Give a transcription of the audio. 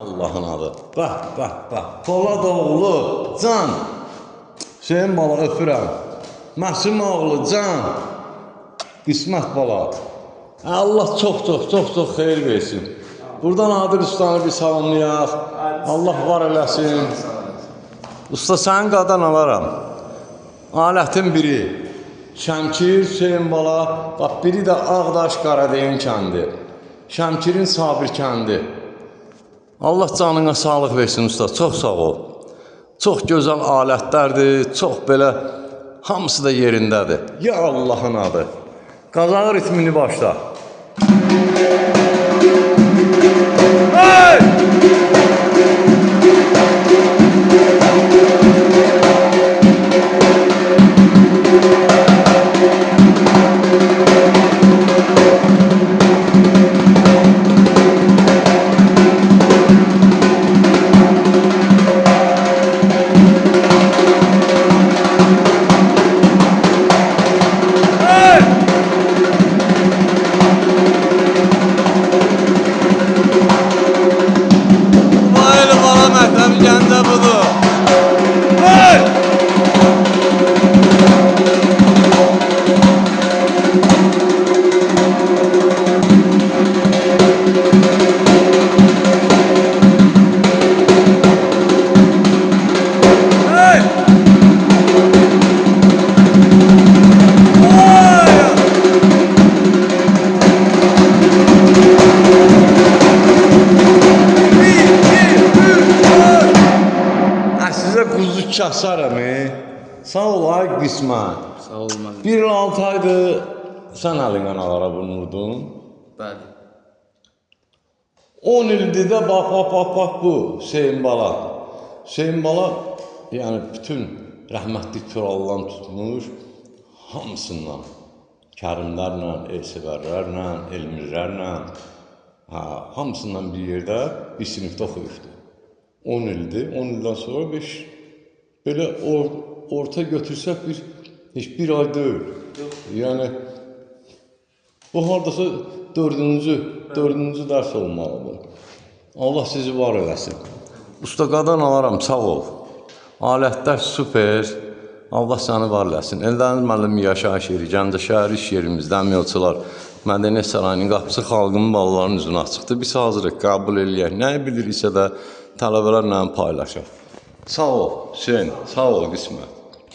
Allah'ın adı. Bax. Polad oğlu Can. Hüseyin bala öpürəm. Məsum oğlu Can. Qismət bala. Allah çox xeyir versin. Buradan Adil Ustanı bir salamlayaq. Allah var eləsin. Usta sənin qadan alaram. Alətin biri. Şəmkir, Hüseyin bala. Bax, biri də Ağdaş Qaradeyin kəndi. Şəmkirin Sabir kəndi. Allah canına sağlıq versin usta, çox sağ ol. Çox gözəl alətlərdir, çox belə hamısı da yerindədir. Ya Allahın adı. Qazağı ritmini başla. Hey! Kuzu kasarım. Sağ ol ay qismət. Sağ olun. 1-6 aydır sən əlinə alara vurmurdun. Bəli. 10 ildir də bax bu Hüseyin bala. Hüseyin bala yəni bütün rəhmətli kraldan tutmuş hamısından. Kərimlərlə, elsevərlərlə, elmirlərlə hamısından bir yerdə bir sinifdə oxuyubdur. 10 ildir, 10 ildən sonra 5 belə orta götürsək heç bir ay deyil. Yəni bu hardasa dördüncü dərs olmalıdır. Allah sizi var eləsin. Usta qadan alaram, sağ ol. Alətlər super. Allah səni var eləsin. Eldəniz müəllim yaşayış yeri, Gəncə şəhəri iş yerimizdə əməlçılar Mədəniyyət Sarayının qapısı xalqının balalarının üzünə açıqdır. Biz hazırıq, qəbul eləyək. Nəyi biliriksə də tələbələrlə paylaşaq. Sağ ol Hüseyin, sağ ol qismət.